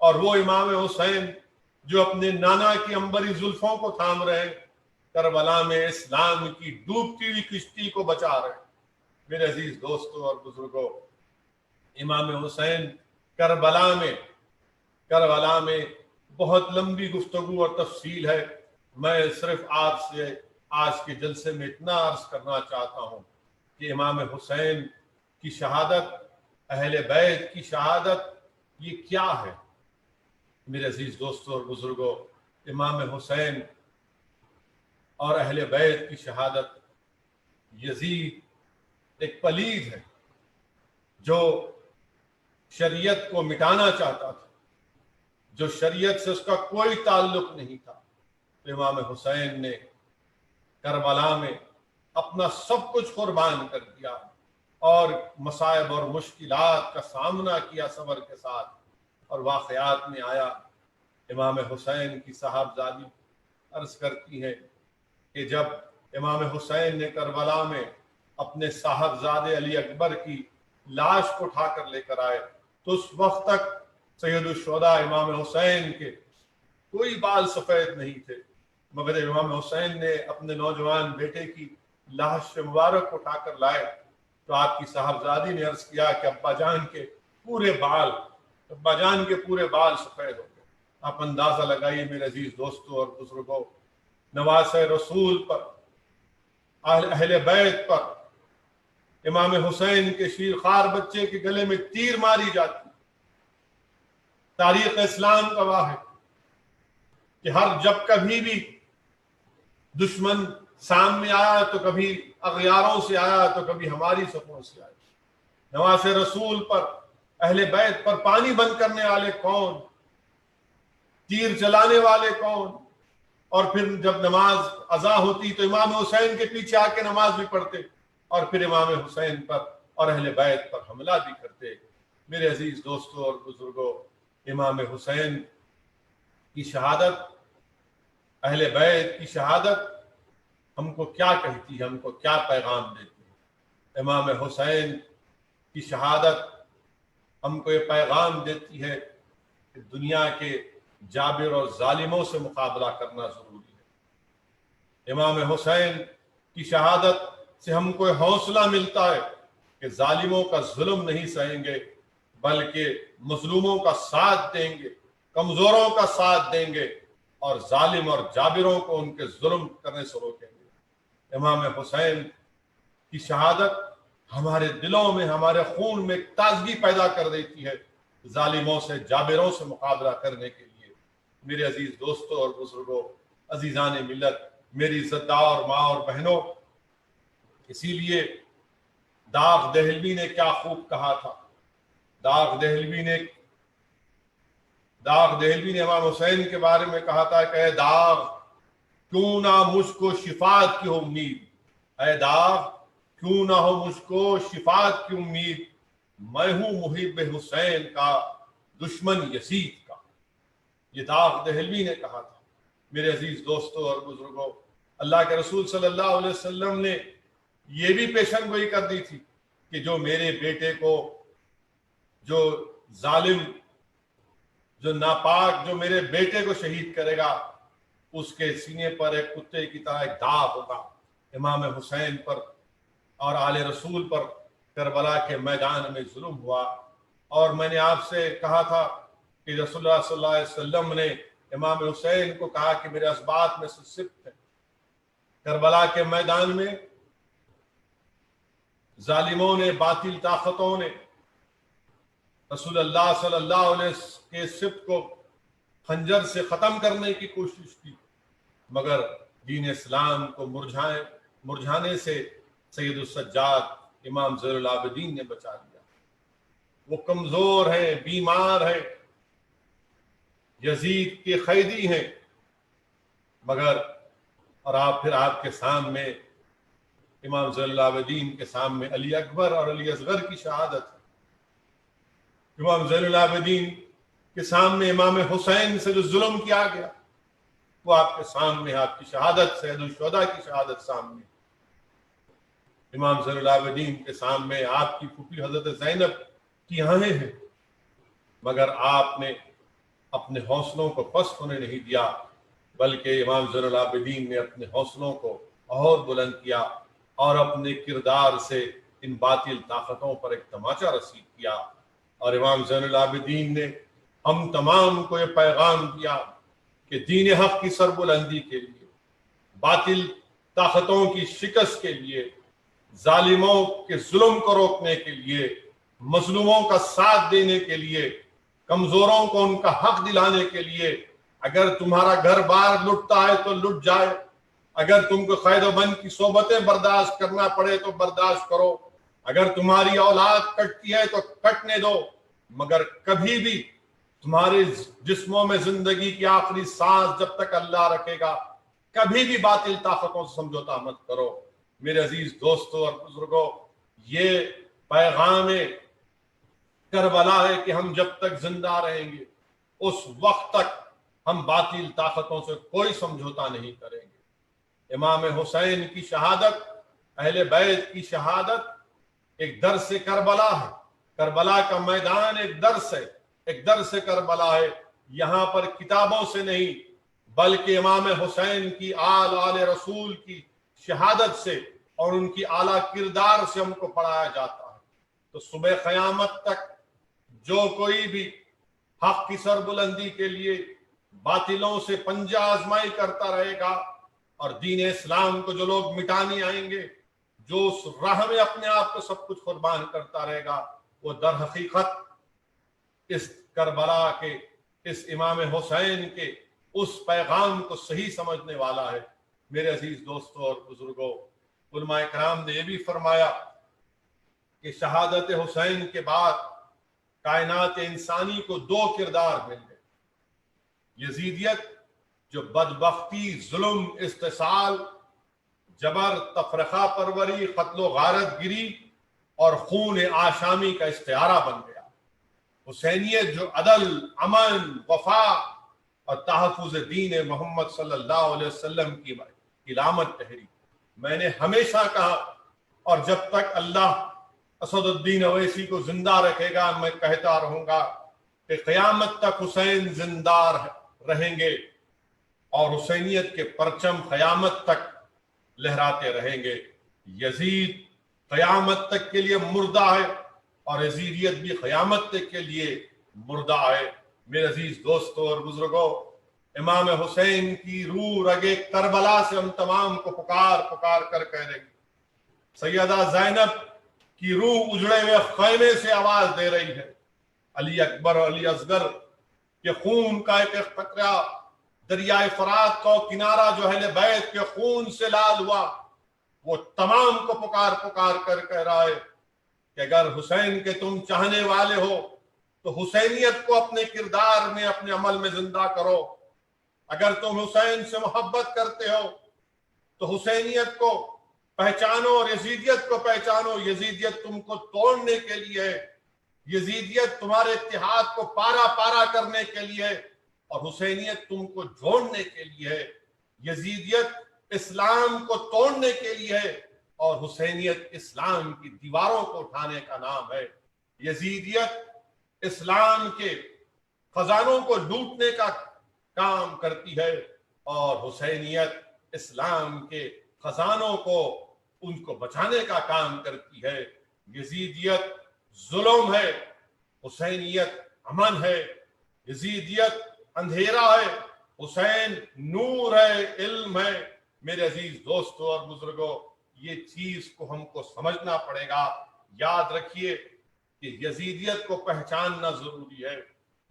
اور وہ امام حسین جو اپنے نانا کی عنبری زلفوں کو تھام رہے ہیں، کربلا میں اسلام کی ڈوبتی ہوئی کشتی کو بچا رہے ہیں۔ میرے عزیز دوستوں اور بزرگوں، امام حسین کربلا میں بہت لمبی گفتگو اور تفصیل ہے۔ میں صرف آپ سے آج کے جلسے میں اتنا عرض کرنا چاہتا ہوں کہ امام حسین کی شہادت، اہل بیت کی شہادت، یہ کیا ہے؟ میرے عزیز دوستوں اور بزرگوں، امام حسین اور اہل بیت کی شہادت، یزید ایک پلید ہے جو شریعت کو مٹانا چاہتا تھا، جو شریعت سے اس کا کوئی تعلق نہیں تھا۔ تو امام حسین نے کربلا میں اپنا سب کچھ قربان کر دیا اور مصائب اور مشکلات کا سامنا کیا صبر کے ساتھ۔ اور واقعات میں آیا، امام حسین کی صاحبزادی عرض کرتی ہے کہ جب امام حسین نے کربلا میں اپنے صاحبزادے علی اکبر کی لاش کو اٹھا کر لے کر آئے تو اس وقت تک سید الشہداء امام حسین کے کوئی بال سفید نہیں تھے، مگر امام حسین نے اپنے نوجوان بیٹے کی لاش مبارک کو اٹھا کر لائے تو آپ کی صاحبزادی نے عرض کیا کہ ابا جان کے پورے بال سفید ہو گئے۔ آپ اندازہ لگائیے میرے عزیز دوستوں اور بزرگوں، نواز رسول پر، اہل بیت پر امام حسین کے شیرخوار بچے کے گلے میں تیر ماری جاتی۔ تاریخ اسلام گواہ ہے کہ جب کبھی بھی دشمن سامنے آیا تو کبھی اغیاروں سے آیا تو کبھی ہماری صفوں سے آیا۔ نواز رسول پر، اہل بیت پر پانی بند کرنے والے کون، تیر چلانے والے کون، اور پھر جب نماز اذا ہوتی تو امام حسین کے پیچھے آ کے نماز بھی پڑھتے اور پھر امام حسین پر اور اہل بیت پر حملہ بھی کرتے۔ میرے عزیز دوستوں اور بزرگوں، امام حسین کی شہادت، اہل بیت کی شہادت ہم کو کیا کہتی ہے، ہم کو کیا پیغام دیتی ہے؟ امام حسین کی شہادت ہم کو یہ پیغام دیتی ہے کہ دنیا کے جابر اور ظالموں سے مقابلہ کرنا ضروری ہے۔ امام حسین کی شہادت سے ہم کو حوصلہ ملتا ہے کہ ظالموں کا ظلم نہیں سہیں گے بلکہ مظلوموں کا ساتھ دیں گے، کمزوروں کا ساتھ دیں گے اور ظالم اور جابروں کو ان کے ظلم کرنے سے روکیں گے۔ امام حسین کی شہادت ہمارے دلوں میں، ہمارے خون میں تازگی پیدا کر دیتی ہے ظالموں سے، جابروں سے مقابلہ کرنے کے لیے۔ میرے عزیز دوستوں اور بزرگوں، عزیزان ملت، میری عزتدار ماں اور بہنوں، اسی لیے داغ دہلوی نے کیا خوب کہا تھا۔ داغ دہلوی نے امام حسین کے بارے میں کہا تھا کہ اے داغ کیوں نہ مجھ کو شفاعت کی امید، اے داغ کیوں نہ ہو مجھ کو شفاعت کی امید، میں ہوں محب حسین کا، دشمن یزید کا۔ یہ داغ دہلوی نے کہا تھا۔ میرے عزیز دوستوں اور بزرگوں، اللہ کے رسول صلی اللہ علیہ وسلم نے یہ بھی پیشن گوئی کر دی تھی کہ جو میرے بیٹے کو، جو ظالم، جو ناپاک، جو میرے بیٹے کو شہید کرے گا اس کے سینے پر ایک کتے کی طرح ایک داغ ہوگا۔ امام حسین پر اور آل رسول پر کربلا کے میدان میں ظلم ہوا، اور میں نے آپ سے کہا تھا کہ رسول اللہ صلی اللہ علیہ وسلم نے امام حسین کو کہا کہ میرے اسباط میں سے صفت ہے۔ کربلا کے میدان میں ظالموں نے، باطل طاقتوں نے رسول اللہ صلی اللہ علیہ وسلم کے صفت کو خنجر سے ختم کرنے کی کوشش کی، مگر دین اسلام کو مرجھانے سے سید السجاد امام زین العابدین نے بچا لیا۔ وہ کمزور ہیں، بیمار ہیں، یزید کے قیدی ہیں، مگر اور آپ کے سامنے امام زین العابدین کے سامنے علی اکبر اور علی اصغر کی شہادت ہے۔ امام زین العابدین کے سامنے امام حسین سے جو ظلم کیا گیا وہ آپ کے سامنے، آپ کی شہادت، سید الشہداء کی شہادت سامنے۔ امام زین العابدین کے سامنے آپ کی پھوپھی حضرت زینب کی آہیں ہیں، مگر آپ نے اپنے حوصلوں کو پست ہونے نہیں دیا، بلکہ امام زین العابدین نے اپنے حوصلوں کو اور بلند کیا اور اپنے کردار سے ان باطل طاقتوں پر ایک تماچا رسید کیا۔ اور امام زین العابدین نے ہم تمام کو یہ پیغام دیا کہ دین حق کی سربلندی کے لیے، باطل طاقتوں کی شکست کے لیے، ظالموں کے ظلم کو روکنے کے لیے، مظلوموں کا ساتھ دینے کے لیے، کمزوروں کو ان کا حق دلانے کے لیے، اگر تمہارا گھر بار لٹتا ہے تو لٹ جائے، اگر تم کو قید و بند کی صحبتیں برداشت کرنا پڑے تو برداشت کرو، اگر تمہاری اولاد کٹتی ہے تو کٹنے دو، مگر کبھی بھی تمہارے جسموں میں زندگی کی آخری سانس جب تک اللہ رکھے گا کبھی بھی باطل طاقتوں سے سمجھوتا مت کرو۔ میرے عزیز دوستوں اور بزرگوں، یہ پیغام کربلا ہے کہ ہم جب تک زندہ رہیں گے اس وقت تک ہم باطل طاقتوں سے کوئی سمجھوتا نہیں کریں گے۔ امام حسین کی شہادت، اہل بیت کی شہادت ایک درس کربلا ہے۔ کربلا کا میدان ایک درس ہے، ایک درس کربلا ہے۔ یہاں پر کتابوں سے نہیں بلکہ امام حسین کی آل رسول کی شہادت سے اور ان کی اعلیٰ کردار سے ہم کو پڑھایا جاتا ہے۔ تو صبح قیامت تک جو کوئی بھی حق کی سربلندی کے لیے باطلوں سے پنجہ آزمائی کرتا رہے گا اور دین اسلام کو جو لوگ مٹانے آئیں گے، جو اس راہ میں اپنے آپ کو سب کچھ قربان کرتا رہے گا، وہ در حقیقت اس کربلا کے، اس امام حسین کے اس پیغام کو صحیح سمجھنے والا ہے۔ میرے عزیز دوستوں اور بزرگوں، علماء کرام نے یہ بھی فرمایا کہ شہادت حسین کے بعد کائنات انسانی کو دو کردار مل گئے۔ یزیدیت جو بدبختی، ظلم، استحصال، جبر، تفرقہ پروری، قتل و غارت گری اور خون آشامی کا استعارہ بن گیا۔ حسینیت جو عدل، امن، وفا اور تحفظ دین محمد صلی اللہ علیہ وسلم کی علامت ٹھہری۔ میں نے ہمیشہ کہا اور جب تک اللہ اسد الدین اویسی کو زندہ رکھے گا میں کہتا رہوں گا کہ قیامت تک حسین زندہ رہیں گے اور حسینیت کے پرچم قیامت تک لہراتے رہیں گے۔ یزید قیامت تک کے لیے مردہ ہے اور یزیدیت بھی قیامت تک کے لیے مردہ ہے۔ میرے عزیز دوستوں اور بزرگوں، امام حسین کی روح رگے کربلا سے ہم تمام کو پکار پکار کر کہہ رہے ہیں۔ سیدہ زینب کی روح اجڑے ہوئے خیمے سے آواز دے رہی ہے، علی اکبر، علی اصغر کے خون کا ایک قطرہ دریائے فرات کا کنارہ جو اہل بیت کے خون سے لال ہوا، وہ تمام کو پکار پکار کر کہہ رہا ہے کہ اگر حسین کے تم چاہنے والے ہو تو حسینیت کو اپنے کردار میں، اپنے عمل میں زندہ کرو۔ اگر تم حسین سے محبت کرتے ہو تو حسینیت کو پہچانو اور یزیدیت کو پہچانو۔ یزیدیت تم کو توڑنے کے لیے ہے، یزیدیت تمہارے اتحاد کو پارا پارا کرنے کے لیے ہے اور حسینیت تم کو جوڑنے کے لیے ہے۔ یزیدیت اسلام کو توڑنے کے لیے ہے اور حسینیت اسلام کی دیواروں کو اٹھانے کا نام ہے۔ یزیدیت اسلام کے خزانوں کو لوٹنے کا کام کرتی ہے اور حسینیت اسلام کے خزانوں کو، ان کو بچانے کا کام کرتی ہے۔ یزیدیت ظلم ہے، حسینیت امن ہے۔ یزیدیت اندھیرا ہے، حسین نور ہے، علم ہے۔ میرے عزیز دوستوں اور بزرگوں، یہ چیز کو ہم کو سمجھنا پڑے گا۔ یاد رکھیے کہ یزیدیت کو پہچاننا ضروری ہے۔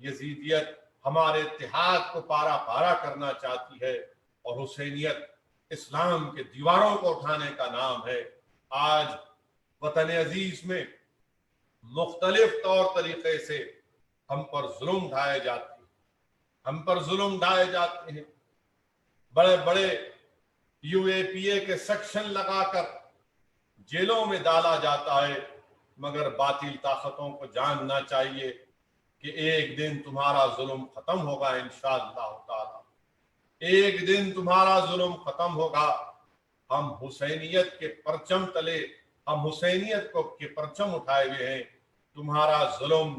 یزیدیت ہمارے اتحاد کو پارا پارا کرنا چاہتی ہے اور حسینیت اسلام کے دیواروں کو اٹھانے کا نام ہے۔ آج وطن عزیز میں مختلف طور طریقے سے ہم پر ظلم ڈھائے جاتے ہیں، ہم پر ظلم ڈھائے جاتے ہیں۔ بڑے بڑے یو اے پی اے کے سیکشن لگا کر جیلوں میں ڈالا جاتا ہے، مگر باطل طاقتوں کو جاننا چاہیے کہ ایک دن تمہارا ظلم ختم ہوگا انشاءاللہ تعالی، ایک دن تمہارا ظلم ختم ہوگا۔ ہم حسینیت کے پرچم تلے، ہم حسینیت کو کے پرچم اٹھائے ہوئے ہیں۔ تمہارا ظلم،